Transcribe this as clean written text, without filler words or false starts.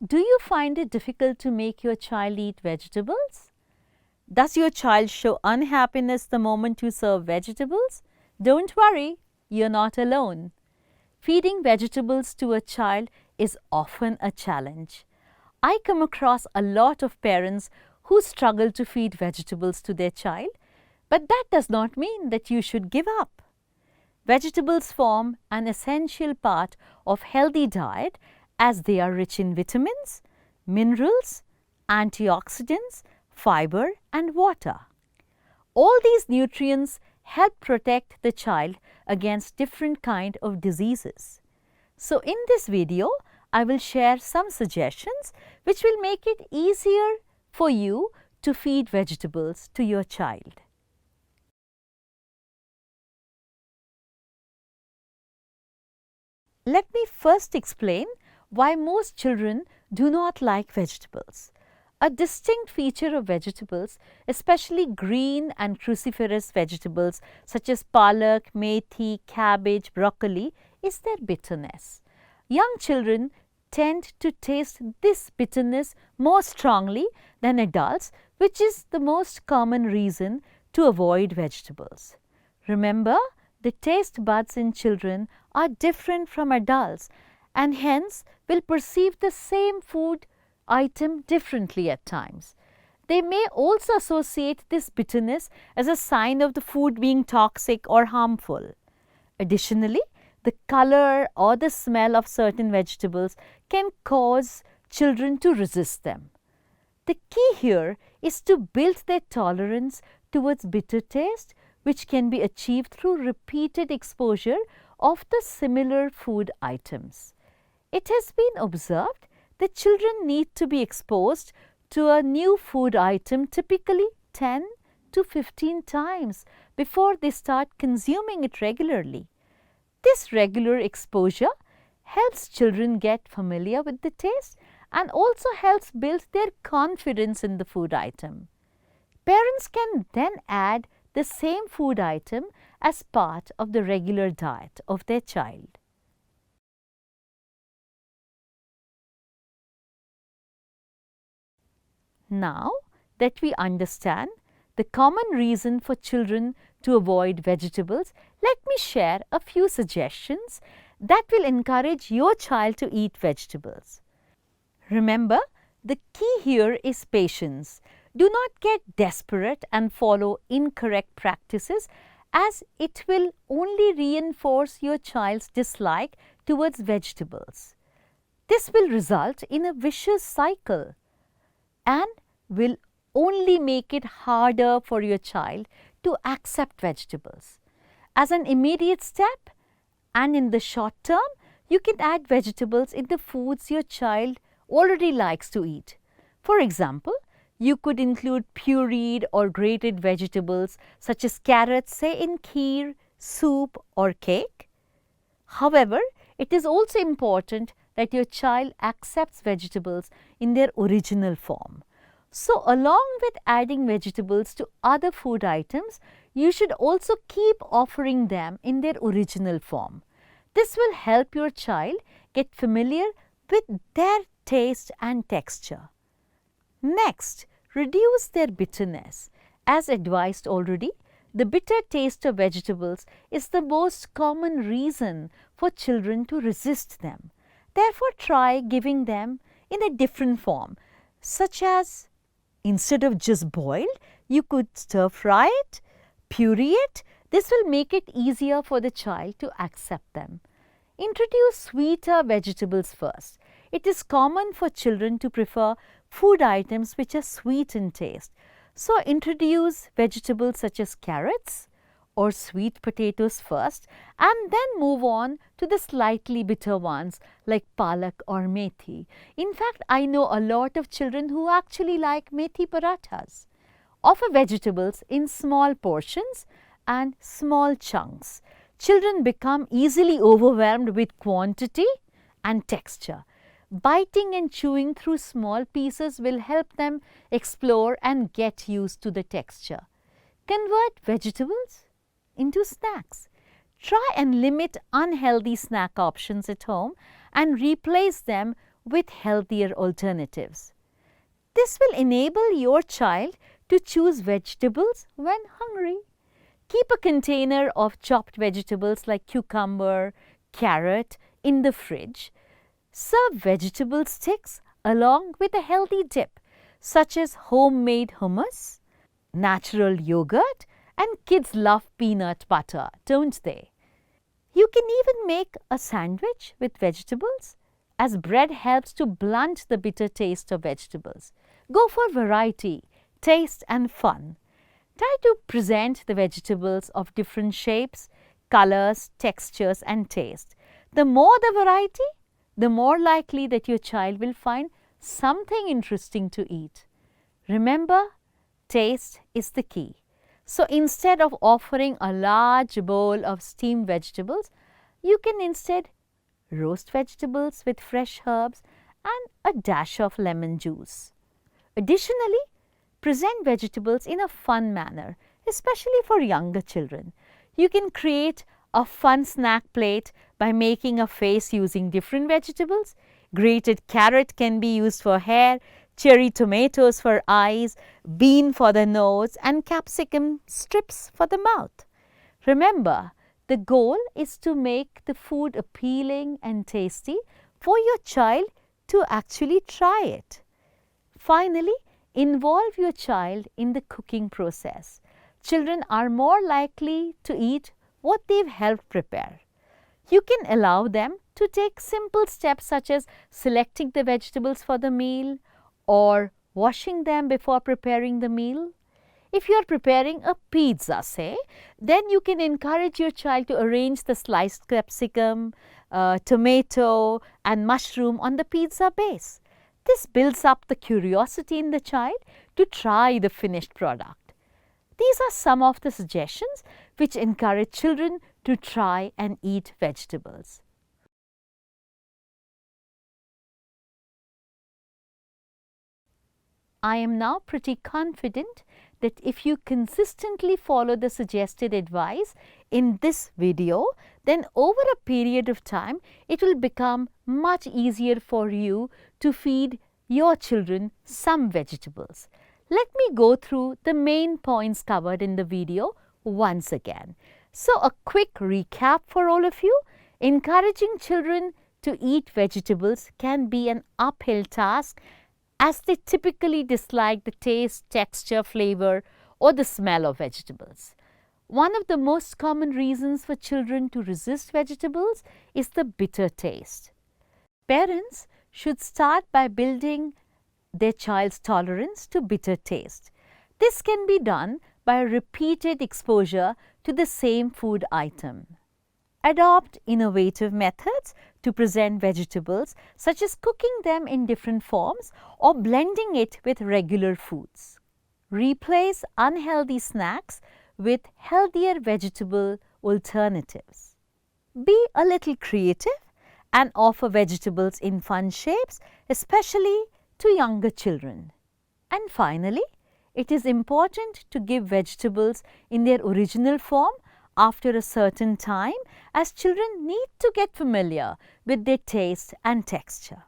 Do you find it difficult to make your child eat vegetables? Does your child show unhappiness the moment you serve vegetables? Don't worry, you're not alone. Feeding vegetables to a child is often a challenge. I come across a lot of parents who struggle to feed vegetables to their child, but that does not mean that you should give up. Vegetables form an essential part of healthy diet as they are rich in vitamins, minerals, antioxidants, fiber and water. All these nutrients help protect the child against different kinds of diseases. So in this video, I will share some suggestions which will make it easier for you to feed vegetables to your child. Let me first explain why most children do not like vegetables. A distinct feature of vegetables, especially green and cruciferous vegetables such as palak, methi, cabbage, broccoli, is their bitterness. Young children tend to taste this bitterness more strongly than adults, which is the most common reason to avoid vegetables. Remember, the taste buds in children are different from adults and hence will perceive the same food item differently at times. They may also associate this bitterness as a sign of the food being toxic or harmful. Additionally, the color or the smell of certain vegetables can cause children to resist them. The key here is to build their tolerance towards bitter taste, which can be achieved through repeated exposure of the similar food items. It has been observed that children need to be exposed to a new food item typically 10 to 15 times before they start consuming it regularly. This regular exposure helps children get familiar with the taste and also helps build their confidence in the food item. Parents can then add the same food item as part of the regular diet of their child. Now that we understand the common reason for children to avoid vegetables, let me share a few suggestions that will encourage your child to eat vegetables. Remember, the key here is patience. Do not get desperate and follow incorrect practices, as it will only reinforce your child's dislike towards vegetables. This will result in a vicious cycle and will only make it harder for your child to accept vegetables. As an immediate step and in the short term, you can add vegetables in the foods your child already likes to eat. For example, you could include pureed or grated vegetables such as carrots, say in kheer, soup or cake. However, it is also important that your child accepts vegetables in their original form. So, along with adding vegetables to other food items, you should also keep offering them in their original form. This will help your child get familiar with their taste and texture. Next, reduce their bitterness. As advised already, the bitter taste of vegetables is the most common reason for children to resist them. Therefore, try giving them in a different form, such as instead of just boiled, you could stir fry it, puree it. This will make it easier for the child to accept them. Introduce sweeter vegetables first. It is common for children to prefer food items which are sweet in taste. So, introduce vegetables such as carrots or sweet potatoes first and then move on to the slightly bitter ones like palak or methi. In fact, I know a lot of children who actually like methi parathas. Offer vegetables in small portions and small chunks. Children become easily overwhelmed with quantity and texture. Biting and chewing through small pieces will help them explore and get used to the texture. Convert vegetables into snacks. Try and limit unhealthy snack options at home and replace them with healthier alternatives. This will enable your child to choose vegetables when hungry. Keep a container of chopped vegetables like cucumber, carrot in the fridge. Serve vegetable sticks along with a healthy dip such as homemade hummus, natural yogurt, and kids love peanut butter, don't they? You can even make a sandwich with vegetables, as bread helps to blunt the bitter taste of vegetables. Go for variety, taste and fun. Try to present the vegetables of different shapes, colors, textures and taste. The more the variety, the more likely that your child will find something interesting to eat. Remember, taste is the key. So instead of offering a large bowl of steamed vegetables, you can instead roast vegetables with fresh herbs and a dash of lemon juice. Additionally, present vegetables in a fun manner, especially for younger children. You can create a fun snack plate by making a face using different vegetables. Grated carrot can be used for hair, cherry tomatoes for eyes, bean for the nose, and capsicum strips for the mouth. Remember, the goal is to make the food appealing and tasty for your child to actually try it. Finally, involve your child in the cooking process. Children are more likely to eat what they've helped prepare. You can allow them to take simple steps such as selecting the vegetables for the meal or washing them before preparing the meal. If you are preparing a pizza, say, then you can encourage your child to arrange the sliced capsicum, tomato and mushroom on the pizza base. This builds up the curiosity in the child to try the finished product. These are some of the suggestions which encourage children to try and eat vegetables. I am now pretty confident that if you consistently follow the suggested advice in this video, then over a period of time, it will become much easier for you to feed your children some vegetables. Let me go through the main points covered in the video once again. So, a quick recap for all of you. Encouraging children to eat vegetables can be an uphill task as they typically dislike the taste, texture, flavor or the smell of vegetables. One of the most common reasons for children to resist vegetables is the bitter taste. Parents should start by building their child's tolerance to bitter taste. This can be done by repeated exposure to the same food item. Adopt innovative methods to present vegetables, such as cooking them in different forms or blending it with regular foods. Replace unhealthy snacks with healthier vegetable alternatives. Be a little creative and offer vegetables in fun shapes, especially to younger children. And finally, it is important to give vegetables in their original form after a certain time, as children need to get familiar with their taste and texture.